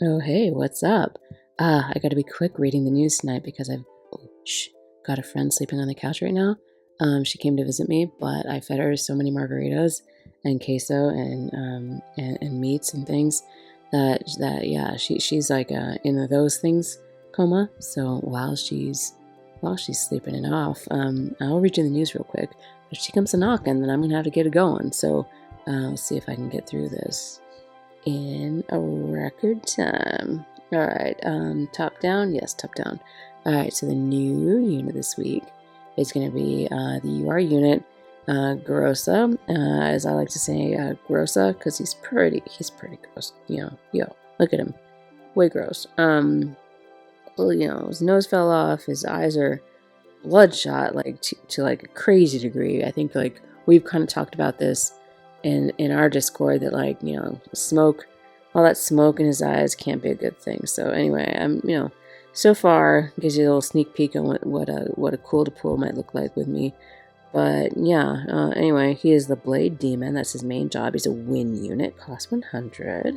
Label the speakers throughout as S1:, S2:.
S1: Oh, hey, what's up? I gotta be quick reading the news tonight because I've got a friend sleeping on the couch right now. She came to visit me, but I fed her so many margaritas and queso and meats and things that yeah, she's like in a those things coma. So while she's sleeping it off, I'll read you the news real quick. But if she comes to knock, and then I'm gonna have to get it going. So let's see if I can get through this in a record time. All right, top down? Yes, top down. All right, so the new unit this week is going to be the UR unit, Grossa, as I like to say, Grossa, because he's pretty gross. Look at him, way gross. Well, his nose fell off, his eyes are bloodshot, like to like a crazy degree. I think like we've kind of talked about this in our Discord that like smoke, all that smoke in his eyes can't be a good thing. So anyway, I'm so far gives you a little sneak peek on what a cool to pull might look like with me. But yeah, anyway, he is the Blade Demon. That's his main job. He's a win unit, cost 100.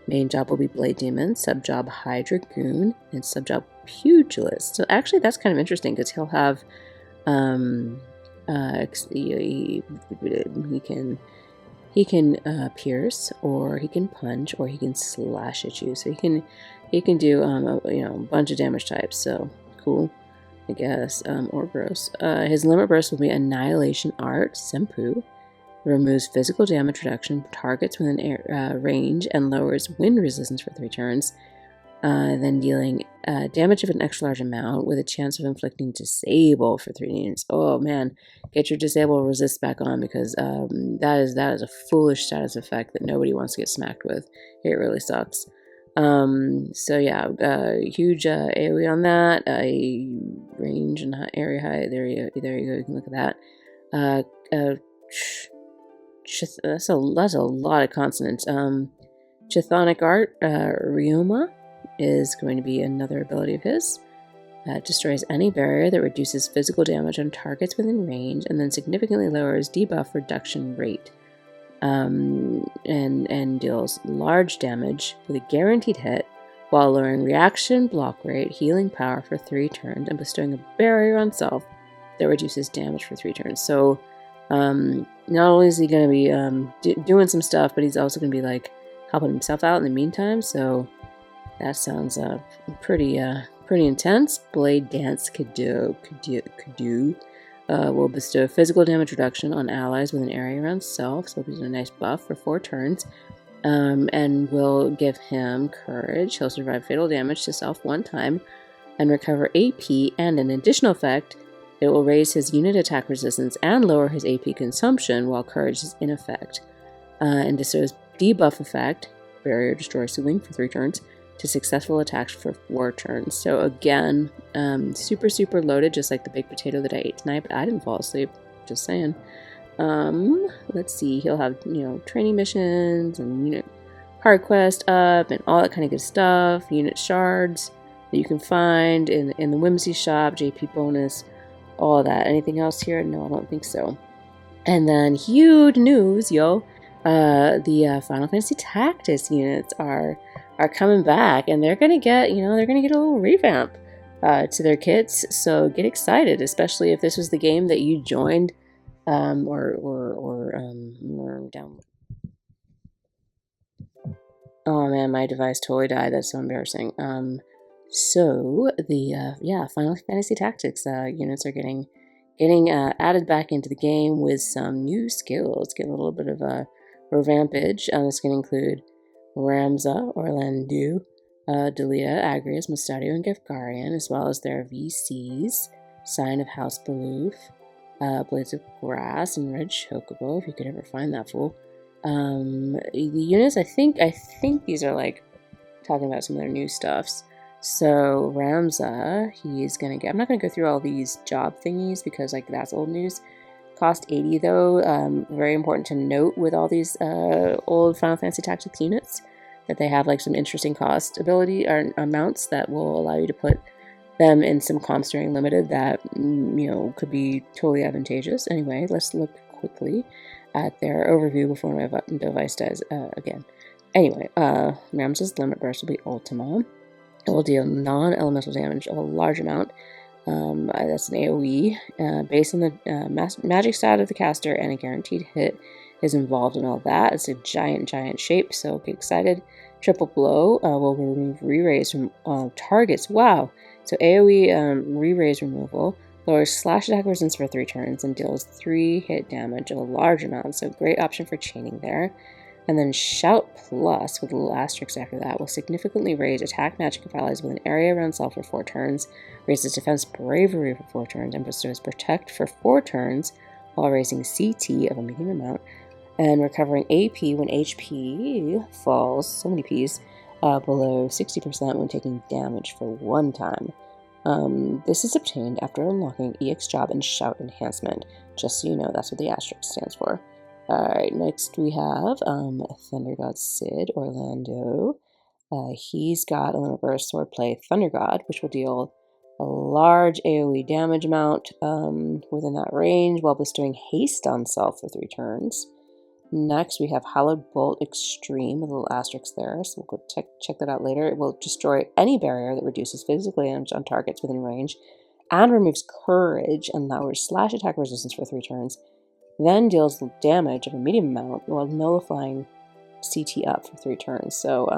S1: Main job will be Blade Demon, sub-job High Dragoon, and sub-job Pugilist. So actually that's kind of interesting because he'll have he can pierce, or he can punch, or he can slash at you. So he can do a bunch of damage types. So cool, I guess, or gross. His limit burst will be Annihilation Art, Senpu. Removes physical damage reduction from targets within range and lowers wind resistance for 3 turns. Then dealing damage of an extra large amount with a chance of inflicting disable for 3 units. Oh man, get your disable resist back on, because that is a foolish status effect that nobody wants to get smacked with. It really sucks. So yeah, huge AoE on that. Range and area high. There you go. You can look at that. That's a lot of consonants. Chthonic Art, Ryoma, is going to be another ability of his. Destroys any barrier that reduces physical damage on targets within range, and then significantly lowers debuff reduction rate. And deals large damage with a guaranteed hit, while lowering reaction, block rate, healing power for 3 turns, and bestowing a barrier on self that reduces damage for 3 turns. So, not only is he going to be doing some stuff, but he's also going to be like helping himself out in the meantime. So that sounds pretty intense. Blade Dance Kado will bestow physical damage reduction on allies with an area around self, so he's a nice buff for 4 turns, and will give him courage. He'll survive fatal damage to self 1 time and recover AP, and an additional effect, it will raise his unit attack resistance and lower his AP consumption while courage is in effect. And bestows debuff effect, barrier destroy ceiling for 3 turns, to successful attacks for 4 turns. So again, super loaded, just like the baked potato that I ate tonight, but I didn't fall asleep, just saying. Let's see, he'll have, training missions and unit hard quest up and all that kind of good stuff, unit shards that you can find in the Whimsy shop, JP bonus, all that. Anything else here? No, I don't think so. And then huge news, the Final Fantasy Tactics units are coming back, and they're gonna get a little revamp to their kits. So get excited, especially if this was the game that you joined, or down. Oh man, my device totally died. That's so embarrassing. So the Final Fantasy Tactics units are getting added back into the game with some new skills. Get a little bit of a revampage. It's going to include Ramza, Orlandu, Delita, Agrias, Mustadio, and Gefgarian, as well as their VCs, Sign of House Baloof, Blades of Grass, and Red Chocobo, if you could ever find that fool. The units, I think these are like talking about some of their new stuffs. So Ramza, he's gonna get. I'm not gonna go through all these job thingies because like that's old news. Cost 80 though. Very important to note with all these old Final Fantasy Tactics units that they have like some interesting cost ability or amounts that will allow you to put them in some comp steering limited that could be totally advantageous. Anyway, let's look quickly at their overview before my device dies again. Anyway, Ramses' limit burst will be Ultima. It will deal non-elemental damage of a large amount. That's an AoE. Based on the magic stat of the caster, and a guaranteed hit is involved in all that. It's a giant shape, so get excited. Triple Blow will remove re-raise from targets. Wow! So AoE re-raise removal lowers slash attack resistance for 3 turns and deals 3 hit damage of a large amount. So great option for chaining there. And then Shout Plus, with a little asterisk after that, will significantly raise attack magic of allies with an area around self for 4 turns, raises defense bravery for 4 turns, and bestows protect for 4 turns, while raising CT of a medium amount, and recovering AP when HP falls, so many Ps, below 60% when taking damage for 1 time. This is obtained after unlocking EX Job and Shout Enhancement. Just so you know, that's what the asterisk stands for. Alright, next we have Thunder God Sid Orlando. He's got a limit burst swordplay Thunder God, which will deal a large AoE damage amount within that range while bestowing haste on self for 3 turns. Next we have Hallowed Bolt Extreme with a little asterisk there, so we'll go check that out later. It will destroy any barrier that reduces physical damage on targets within range and removes courage and lowers slash attack resistance for 3 turns. Then deals damage of a medium amount while nullifying CT up for 3 turns. So,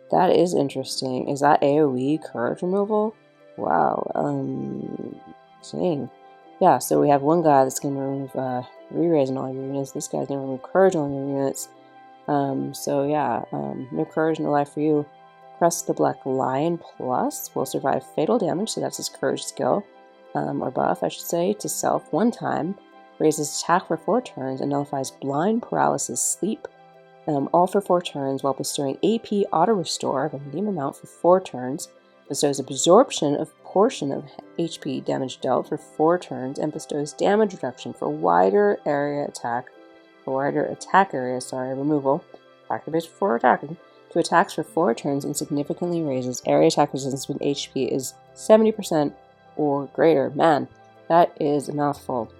S1: that is interesting. Is that AoE courage removal? Wow. Dang. Yeah, so we have one guy that's going to remove re-raise on all your units. This guy's going to remove courage on all your units. So yeah, no courage, no life for you. Crest the Black Lion Plus will survive fatal damage, so that's his courage skill. Or buff, I should say, to self 1 time, raises attack for 4 turns, and nullifies blind, paralysis, sleep, all for 4 turns, while bestowing AP auto restore of a medium amount for 4 turns, bestows absorption of portion of HP damage dealt for 4 turns, and bestows damage reduction for wider attack area, removal, activates before attacking, to attacks for 4 turns, and significantly raises area attack resistance when HP is 70% or greater. Man, that is a mouthful.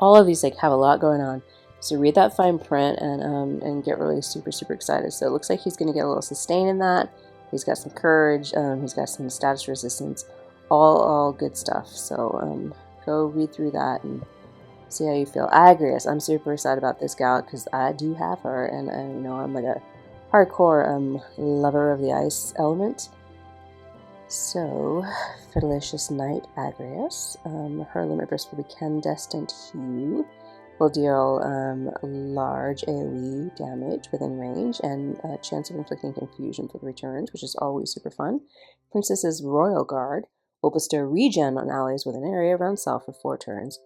S1: All of these have a lot going on, so read that fine print and get really super excited. So it looks like he's going to get a little sustain in that. He's got some courage. He's got some status resistance. All good stuff. So go read through that and see how you feel. Agrius, I'm super excited about this gal because I do have her, and I'm like a hardcore lover of the ice element. So, Fidelicious Knight Agrius, her limit burst will be Candescent Hue, will deal large AoE damage within range and a chance of inflicting confusion for 3 turns, which is always super fun. Princess's Royal Guard will bestow regen on allies with an area around self for 4 turns.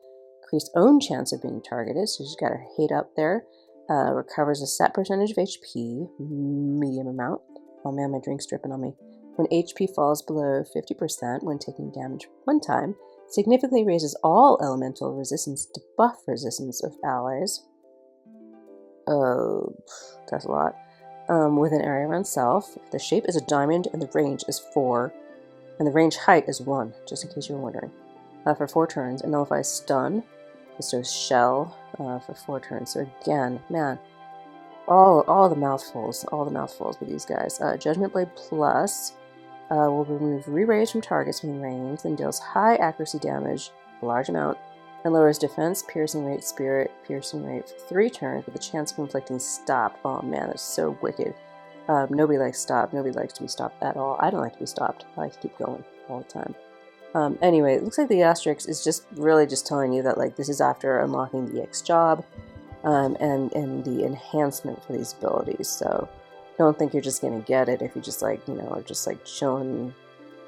S1: Increased own chance of being targeted, so she's got her hate up there. Recovers a set percentage of HP, medium amount. Oh man, my drink's dripping on me. When HP falls below 50% when taking damage 1 time, significantly raises all elemental resistance to buff resistance of allies. Oh, that's a lot. With an area around self. The shape is a diamond and the range is 4. And the range height is 1, just in case you were wondering. For 4 turns, and nullifies stun. Bestows shell for 4 turns. So again, man, all the mouthfuls with these guys. Judgment Blade Plus will remove re-raise from targets within range, then deals high accuracy damage, a large amount, and lowers defense, piercing rate, spirit, piercing rate for 3 turns with a chance of inflicting stop. Oh man, that's so wicked. Nobody likes stop. Nobody likes to be stopped at all. I don't like to be stopped. I like to keep going all the time. Anyway, it looks like the asterisk is just telling you that this is after unlocking the EX job and the enhancement for these abilities. So don't think you're just gonna get it if you just are just chilling,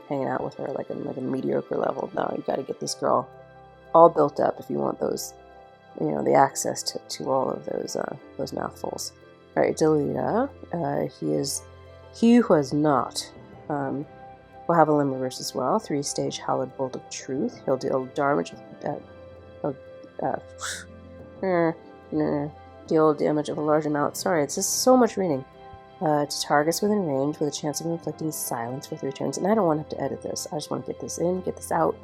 S1: hanging out with her in a mediocre level. No, you got to get this girl all built up if you want those, the access to all of those mouthfuls. All right, Delita. He who has not. Will have a limit burst as well. 3-stage Hallowed Bolt of Truth. He'll deal damage deal damage of a large amount. Sorry, it's just so much reading. To targets within range with a chance of inflicting silence for 3 turns. And I don't want to have to edit this. I just want to get this in, get this out.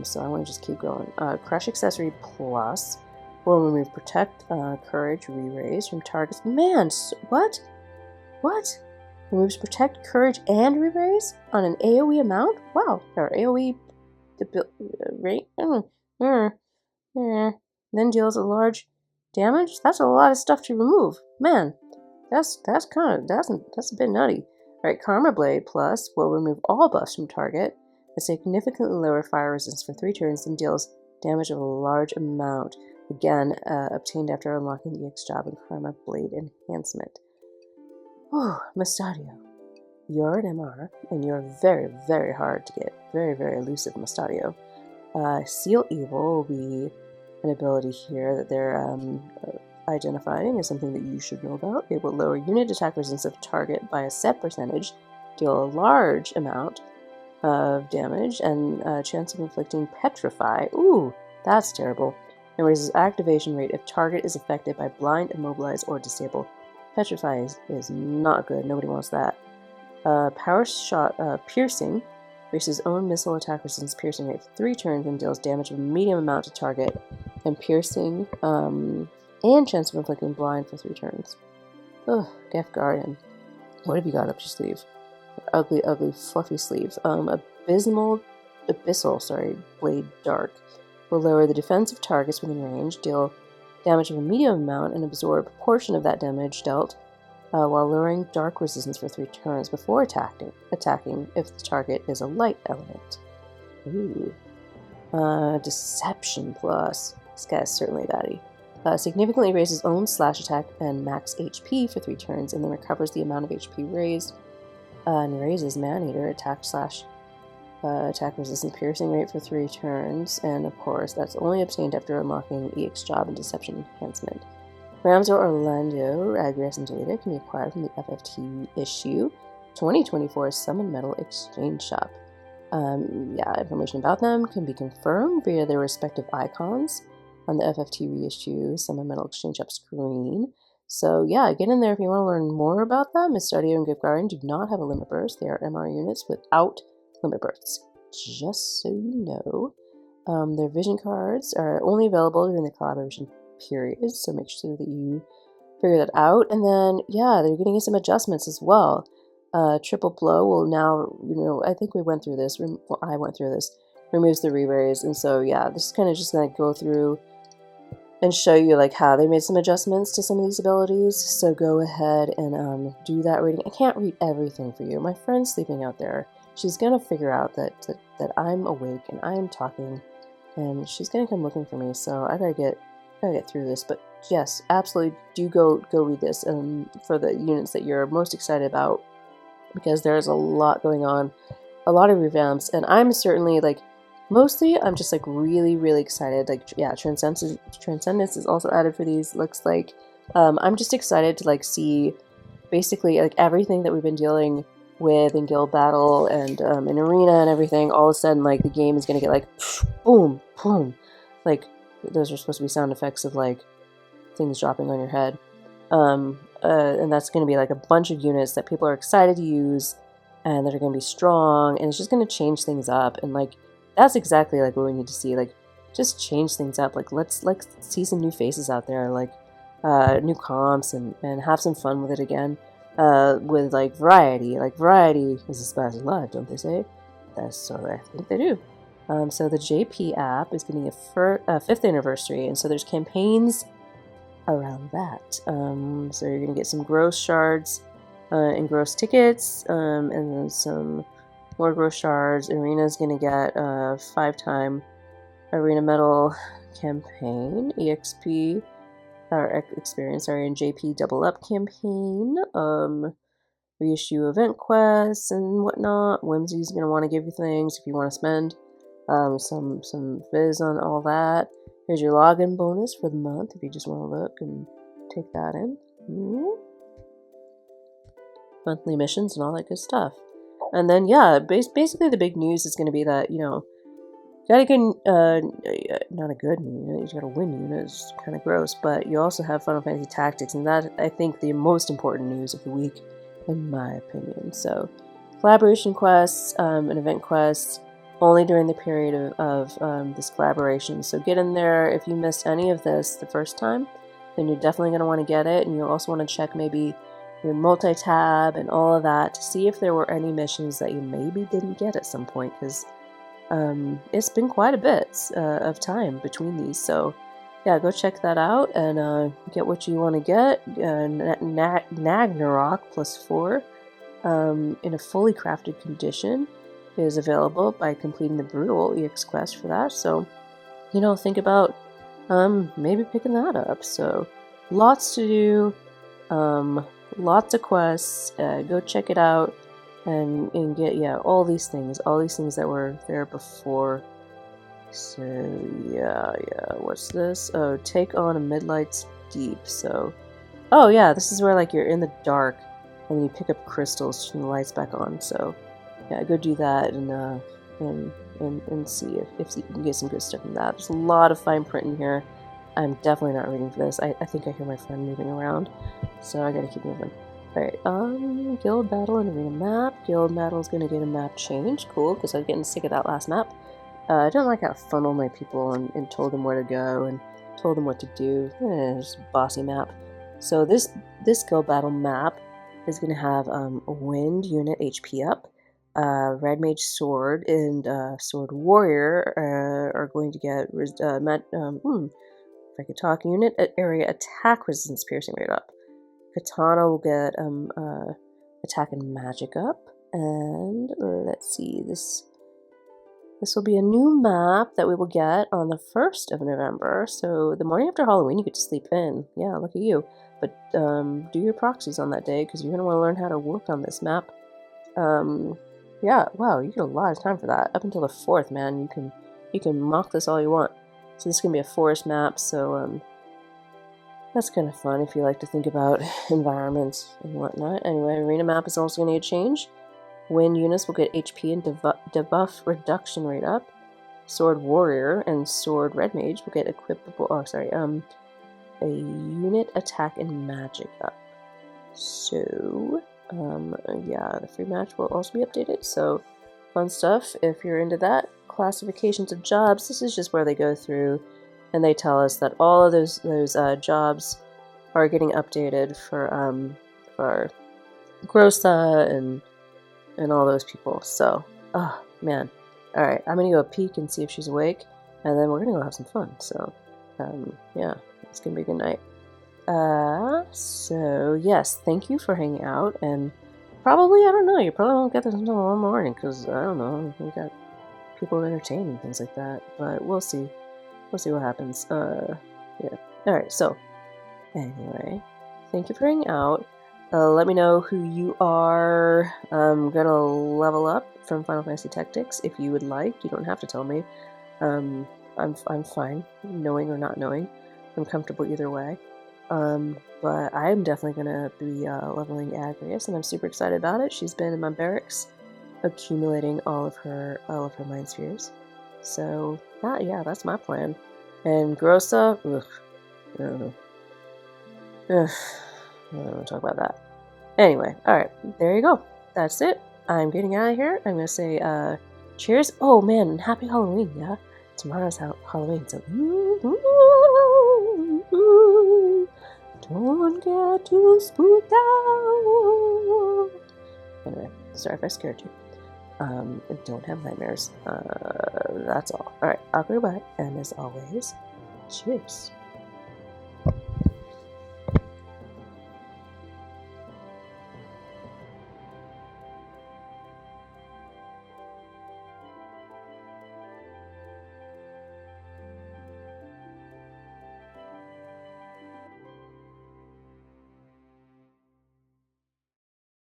S1: So I want to just keep going. Crush Accessory Plus Will remove Protect, Courage, Re-raise from targets. Man, what? What? Removes Protect, Courage, and Re-raise on an AoE amount? Wow, or AoE rate? Then deals a large damage? That's a lot of stuff to remove. Man, that's a bit nutty. Alright, Karma Blade Plus will remove all buffs from target, a significantly lower fire resistance for 3 turns, and deals damage of a large amount. Again, obtained after unlocking the EX job and Karma Blade Enhancement. Oh, Mustadio. You're an MR, and you're very, very hard to get. Very, very elusive, Mustadio. Seal Evil will be an ability here that they're identifying as something that you should know about. It will lower unit attack resistance of target by a set percentage, deal a large amount of damage, and a chance of inflicting Petrify. Ooh, that's terrible. And raises activation rate if target is affected by blind, immobilize, or disable. Petrify is not good. Nobody wants that. Power Shot Piercing raises own missile attack resistance piercing rate for 3 turns and deals damage of a medium amount to target. And piercing and chance of inflicting blind for 3 turns. Ugh, Geth Guardian. What have you got up your sleeve? Ugly, ugly, fluffy sleeve. Abyssal Blade Dark will lower the defense of targets within range, deal damage of a medium amount, and absorb a portion of that damage dealt while lowering dark resistance for 3 turns before attacking if the target is a light element. Ooh. Deception Plus. This guy is certainly baddie. Significantly raises own slash attack and max HP for 3 turns, and then recovers the amount of HP raised, and raises Maneater attack resistance piercing rate for 3 turns, and of course that's only obtained after unlocking EX job and deception enhancement. Ramsor Orlando, Agrias, and Delita can be acquired from the FFT issue 2024 Summon Metal Exchange Shop. Information about them can be confirmed via their respective icons on the FFT reissue Summon Metal Exchange Shop screen. So yeah, get in there if you want to learn more about them. Mustadio and Geth Guardian do not have a limit burst. They are MR units without limit bursts. Just so you know. Their vision cards are only available during the collaboration period, so make sure that you figure that out. And then, yeah, they're getting some adjustments as well. Triple Blow will now, I think we went through this. I went through this. Removes the re-raise, and so yeah, this is kind of just gonna go through and show you like how they made some adjustments to some of these abilities. So go ahead and do that reading. I can't read everything for you. My friend's sleeping out there. She's gonna figure out that I'm awake and I am talking, and she's gonna come looking for me. So I gotta get through this. But yes, absolutely do go read this for the units that you're most excited about, because there's a lot going on, a lot of revamps, and I'm certainly like. Mostly, I'm just like really, really excited. Like, yeah, Transcendence is also added for these. Looks like I'm just excited to like see basically like everything that we've been dealing with in Guild Battle and in Arena and everything. All of a sudden, like the game is gonna get like boom, boom. Like those are supposed to be sound effects of like things dropping on your head, and that's gonna be like a bunch of units that people are excited to use and that are gonna be strong, and it's just gonna change things up and like. That's exactly like what we need to see, like just change things up, like let's see some new faces out there, like new comps and have some fun with it again, with like variety is the spice of life, don't they say? That's so I think they do. So the JP app is getting a 5th anniversary, and so there's campaigns around that. So you're gonna get some gross shards and gross tickets, and then some more gross shards. Arena's gonna get a 5-time Arena Medal campaign, EXP, or experience, sorry, and JP Double Up campaign, reissue event quests and whatnot. Whimsy's gonna want to give you things if you want to spend some viz on all that. Here's your login bonus for the month if you just want to look and take that in. Monthly missions and all that good stuff. And then, yeah, basically the big news is going to be that, you got a good, not a good unit, you got a win unit, it's kind of gross, but you also have Final Fantasy Tactics, and that, I think, the most important news of the week, in my opinion. So, collaboration quests and event quests only during the period of this collaboration. So get in there. If you missed any of this the first time, then you're definitely going to want to get it. And you'll also want to check maybe your multi-tab and all of that to see if there were any missions that you maybe didn't get at some point, because it's been quite a bit of time between these. So yeah, go check that out and get what you want to get. Nagnarok +4 in a fully crafted condition is available by completing the Brutal EX quest for that. So, think about maybe picking that up. So, lots to do, lots of quests. Go check it out and get all these things that were there before. So yeah, what's this? Oh, take on a Midlight's Deep. So, oh yeah, this is where like you're in the dark and you pick up crystals to turn the lights back on. So yeah, go do that and see if you can get some good stuff from that. There's a lot of fine print in here. I'm definitely not reading for this. I think I hear my friend moving around, so I gotta keep moving. Alright, guild battle and arena map. Guild battle is gonna get a map change. Cool, because I was getting sick of that last map. I don't like how I funneled my people and told them where to go and told them what to do. It's a bossy map. So this guild battle map is going to have Wind unit HP up, Red Mage Sword and Sword Warrior are going to get if I could talk, unit area attack resistance piercing rate up. Katana will get attack and magic up, and let's see, this will be a new map that we will get on the 1st of November. So the morning after Halloween, you get to sleep in. Yeah, look at you. But do your proxies on that day, because you're going to want to learn how to work on this map. Yeah, wow, you get a lot of time for that. Up until the 4th, man, you can mock this all you want. So this is going to be a forest map, so that's kind of fun if you like to think about environments and whatnot. Anyway, arena map is also going to get changed. Wind units will get HP and debuff reduction rate up. Sword Warrior and Sword Red Mage will get equipable. Oh, sorry. A unit attack and magic up. So, yeah, the free match will also be updated. So, fun stuff if you're into that. Classifications of jobs. This is just where they go through and they tell us that all of those jobs are getting updated for Grossa and all those people. So, oh man. Alright, I'm gonna go peek and see if she's awake, and then we're gonna go have some fun. So, yeah, it's gonna be a good night. So, yes, thank you for hanging out, and probably, I don't know, you probably won't get this until tomorrow morning, because, I don't know, we got people entertaining and things like that, but we'll see. We'll see what happens. Yeah. Alright, so, anyway, thank you for hanging out. Let me know who you are gonna level up from Final Fantasy Tactics if you would like. You don't have to tell me. I'm fine, knowing or not knowing. I'm comfortable either way. But I'm definitely gonna be leveling Agrius, and I'm super excited about it. She's been in my barracks, accumulating all of her mind spheres. So that's my plan. And Grossa, ugh, I don't know. Ugh, I don't want to talk about that. Anyway, alright, there you go. That's it. I'm getting out of here. I'm gonna say, cheers. Oh man, and happy Halloween, yeah? Tomorrow's Halloween, so don't get too spooked out. Anyway, sorry if I scared you. Don't have nightmares. That's all. Alright, I'll go back, and as always, cheers.